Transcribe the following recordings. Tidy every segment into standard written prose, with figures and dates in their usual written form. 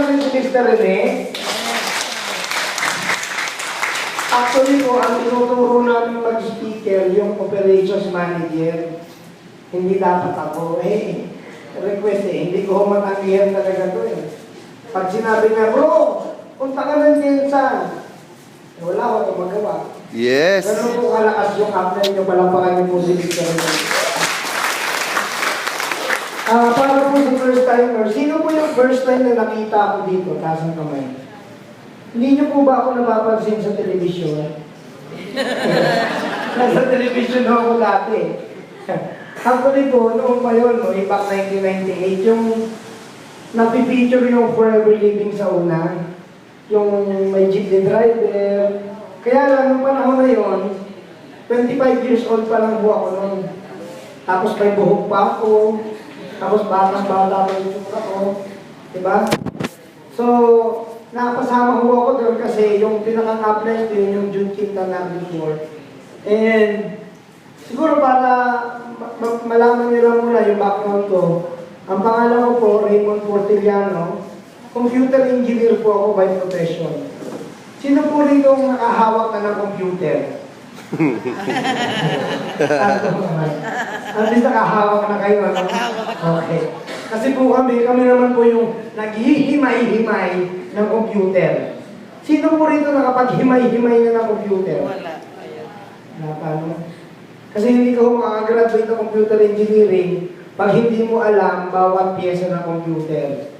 namin si Mr. Rene. Actually po, ang tinuturo namin mag-speaker, yung operations manager. Hindi dapat ako. Request hindi ko matanggihan talaga to eh. Pag sinabi na, bro, punta ka ng Jensan. Wala ako ito magawa. Yes. Ganun po kalakas yung upline nyo, palampakan nyo po si Mr. Rene. Para po sa first timer, sino po yung first time na nakita ako dito? Taas ang kamay. Hindi niyo po ba ako napapansin sa telebisyon? Nasa telebisyon ako dati. Actually po, noong pa yun, no, back 1998, yung napipicture yung Forever Living sa una. Yung may jeepney driver. Kaya lang, nung panahon na yun, 25 years old pa lang po ako noon. Tapos may buhok pa ako. Tapos batang-bata pa yung tsura ko. Diba? So, nakapasama ko ako doon kasi yung pinakang-upline ko yung June Quinta na before. And siguro para malaman nila muna yung background ko, ang pangalan ko po, Raymond Portiliano. Computer engineer po ako by profession. Sino po rito ang nakahawak na ng computer? At least nakahawak na kayo, ano? Okay. Kasi po kami naman po yung naghihimay-himay ng computer. Sino po rito nakapag-himay-himay na ng computer? Wala. Ayan. Wala pa, no? Kasi hindi ka makakagraduate ng computer engineering pag hindi mo alam bawat pyesa ng computer.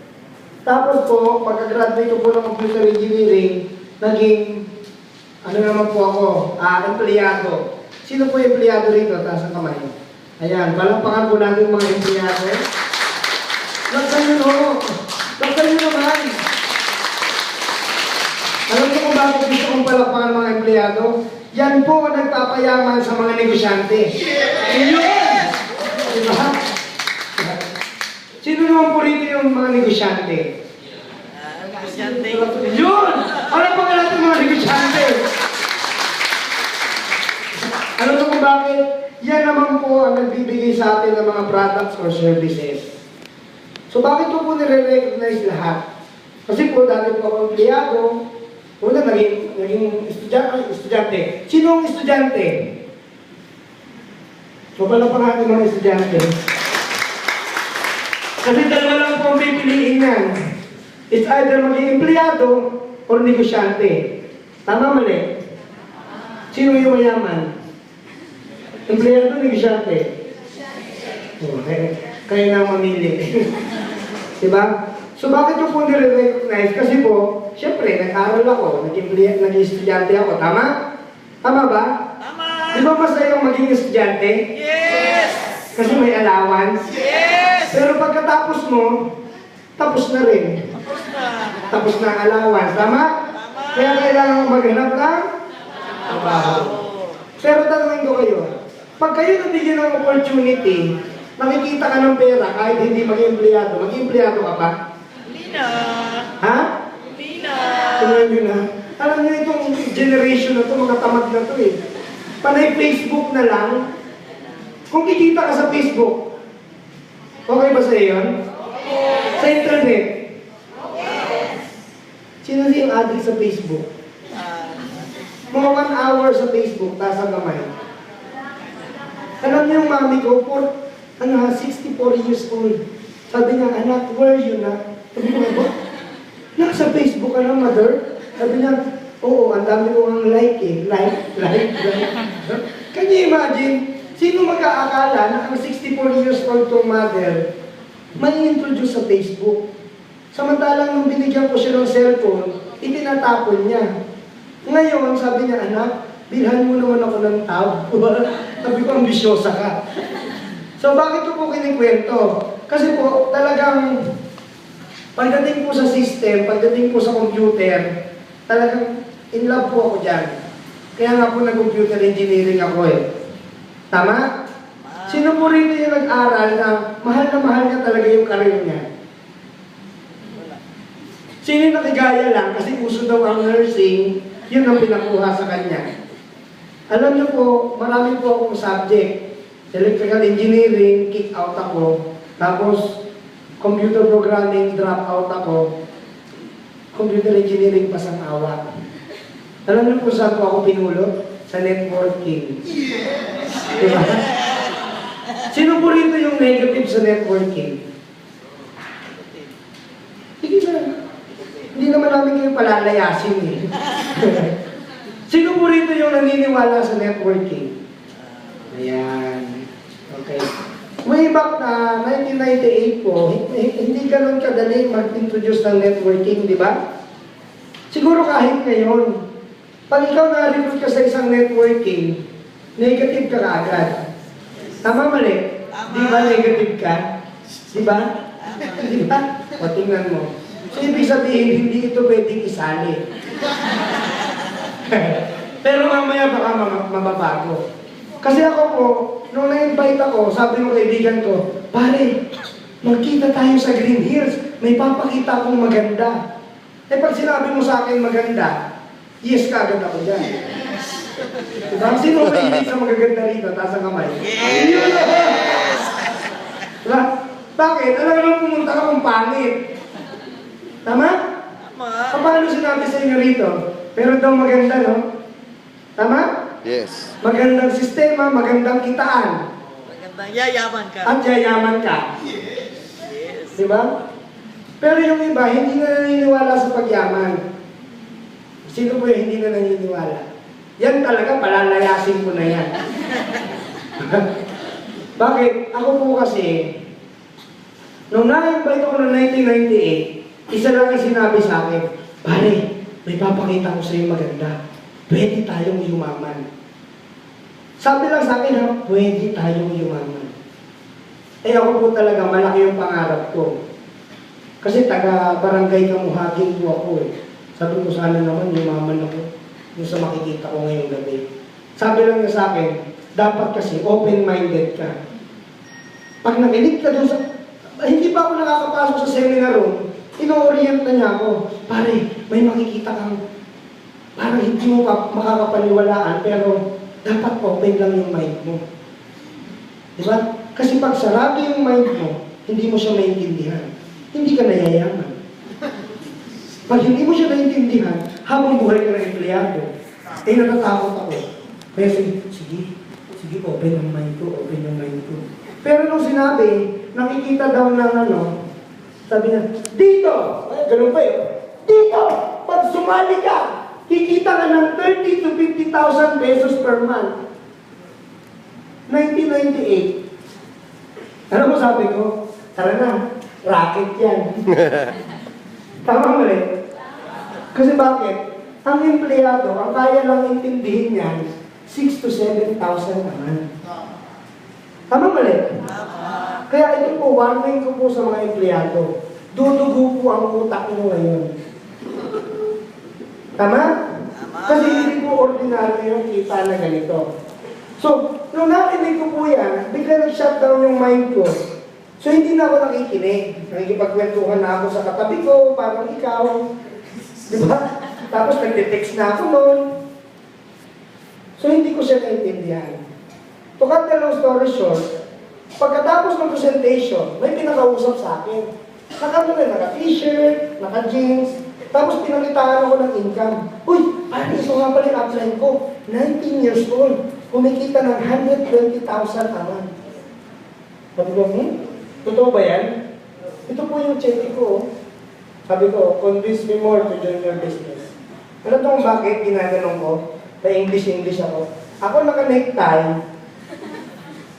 Tapos po, pagka-graduate ko po ng computer engineering, naging ano naman po ako? Empleyado. Sino po yung empleyado rito? Taas ang kamay. Ayan, palampakan po natin mga empleyado. Laksan nyo no? Laksan nyo naman. Alam niyo kung bakit gusto kong palampakan mga empleyado? Yan po ang nagpapayaman sa mga negosyante. Ayun! Diba? Sino naman po rito yung mga negosyante? Negosyante. Yun! Alam pa nga natin mga negosyante. Alam mo kung bakit? Yan naman po ang nagbibigay sa atin ng mga products or services. So bakit po nire-recognize lahat? Kasi po dati po ako empleyado, una naging estudyante. Sino ang estudyante? So pala pa natin mga estudyante. Kasi dalawa lang po ang pipiliin yan. It's either maging empleyado or negosyante. Tama mali? Sino yung mayaman? Empleyado o negosyante? Okay. Kayo na mamili. Diba? So bakit yung po nire-recognize? Kasi po, syempre, nag-aral ako, naging estudyante ako. Tama? Tama ba? Tama! Di ba masaya yung maging estudyante? Yes! Kasi may allowance? Yes! Pero pagkatapos mo, tapos na rin. Tapos na. Tapos na ang allowance. Tama? Tama! Kaya kailangan mo maghanap ng trabaho. Pero tanongin ko kayo, pag kayo nabigyan ng opportunity, nakikita ka ng pera kahit hindi maging empleyado ka pa? Hindi na. Ha? Hindi na. Tingnan nyo na. Alam nyo itong generation na to, mga tamad na to eh. Panay Facebook na lang. Kung kikita ka sa Facebook, okay ba sa'yo yun? Sa internet? Sino yung addict sa Facebook? Mga 1 hour sa Facebook, taas ang kamay. Alam niyo yung mami ko, 64 years old. Sabi niya, anak, where are you na? Sabi ko, ba? Nasa Facebook ka na, mother? Sabi niya, oo, ang dami ko ang like eh. Like. Can you imagine? Sino mag-aakala na ang 64 years old tong mother may introduce sa Facebook? Samantalang nung binigyan ko siya ng cellphone, itinatapon niya. Ngayon, sabi niya, anak, bilhan mo naman ako ng tab. Sabi ko, ambisyosa ka. So, bakit ko po kinikwento? Kasi po, talagang, pagdating po sa system, pagdating po sa computer, talagang in love po ako dyan. Kaya nga po nag-computer engineering ako eh. Tama? Sino po rin yung nag-aral na mahal niya talaga yung karir niya? Sino yung nakigaya lang kasi uso daw ang nursing, yun ang pinakuha sa kanya. Alam niyo po, marami po akong subject. Electrical engineering, kick out ako. Tapos, computer programming, drop out ako. computer engineering pa sang awa. Alam niyo kung saan ko ako pinulot? Sa networking. Diba? Sino po rito yung negative sa networking? Sige na. Hindi naman namin kayo palalayasin eh. Sino po rito yung naniniwala sa networking? Ayan. Okay. Way back na 1998 po, hindi ganun kadali mag-introduce ng networking, di ba? Siguro kahit ngayon, pag ikaw na-recruit ka sa isang networking, negative ka kaagad. Tama mali? Di ba negative ka? Di ba? Di ba? O tingnan mo. So ibig sabihin, hindi ito pwedeng isali. Pero mamaya baka mababago. Kasi ako po, nung na-invite ako, sabi ng kaibigan ko, pare, magkita tayo sa Green Hills. May papakita akong maganda. Eh pag sinabi mo sa akin maganda, yes kagad ako dyan. Diba? Sino ba hindi sa magaganda rito? Taas ang kamay. Yes! Diba? Bakit? Alam mo pumunta ka kung pangit. Tama? Tama. Paano sinabi sa inyo rito? Pero daw maganda, no? Tama? Yes. Magandang sistema, magandang kitaan. Magandang yayaman ka. At yayaman ka. Yes. Diba? Pero yung iba, hindi na naniniwala sa pagyaman. Sino po yung hindi na naniniwala? Yan talaga, palalayasin ko na yan. Bakit? Ako po kasi, nung na-invite ako noong 1998, isa lang ang sinabi sa akin, pare, may papakita ko sa iyo maganda. Pwede tayong yumaman. Sabi lang sa akin, ha, pwede tayong yumaman. Eh ako po talaga, malaki yung pangarap ko. Kasi taga-barangay Kamuhagin po ako eh. Sabi ko sana naman, yumaman ako. Yung sa makikita ko ngayong gabi. Sabi lang niya sa akin, dapat kasi open-minded ka. Pag nakinig ka doon sa... Hindi pa ako nakakapasok sa seminar room, ino-orient na niya ako. Pare, may makikita kang parang hindi mo makakapaniwalaan, pero dapat open lang yung mind mo. Diba? Kasi pag sarado yung mind mo, hindi mo siya maintindihan. Hindi ka nayayaman. Pag hindi mo siya naintindihan, habang buhay ka ng empleyado, eh natatakot ako. Kaya sige, open yung mind ko, open yung mind ko. Pero nung sinabi, nakikita daw ng ano, sabi niya, dito! Ay, ganun pa yun. Dito! Pag sumali ka, kikita ka ng 30 to 50,000 pesos per month. 1998. Ano mo sabi ko? Tara na, racket yan. Tama mali? Kasi bakit? Ang empleyado, ang kaya lang intindihin niyan, 6 to 7,000 naman. Tama mali? Kaya ito po, warning ko po sa mga empleyado. Dudugo po ang utak nyo ngayon. Tama? Kasi hindi po ordinaryo yung kita na ganito. So, nung narinig ko po yan, bigla nag-shutdown yung mind ko. So, hindi na ako nakikinig. Nakikipagkwentuhan na ako sa katabi ko, parang ikaw. Di ba? Tapos nagte-text na ako noon. So, hindi ko siya naintindihan. To cut the long story short, pagkatapos ng presentation, may pinakausap sa akin. Naka-t-shirt, naka-jeans, tapos pinalitaan ako ng income. Uy, pare, ito nga pala yung upline ko. 19 years old. Kumikita ng 120,000 a month. Sabi ko, totoo ba yan? Ito po yung check ko. Sabi ko, convince me more to join your business. Alam mo kung bakit ginaganong ko? Na-English ako. Ako naka-necktie,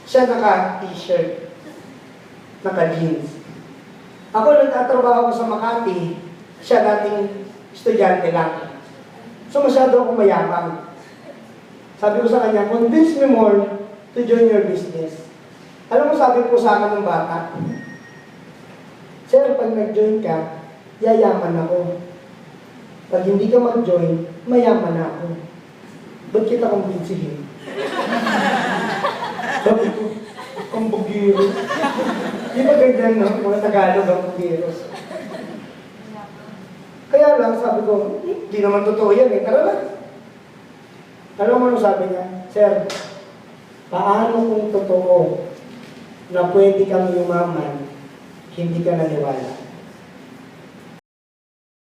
siya naka-t-shirt, naka-jeans. Ako nagtatrabaho ko sa Makati, siya dating estudyante lang. So masyado akong mayabang. Sabi ko sa kanya, convince me more to join your business. Alam mo, sabi ko sa akin ng bata, Sir, pag nag-join ka, yayaman ako. Pag hindi ka mag-join, mayaman ako. Ba't kita kumbinsihin? Sabi ko, ang bugiro. Di ba ganyan, no? Mga Tagalog ang bugiro. Kaya lang, sabi ko, di naman totoo yan eh. Tara lang. Alam mo ano sabi niya? Sir, paano kung totoo na pwede kang yumaman, hindi ka naniwala?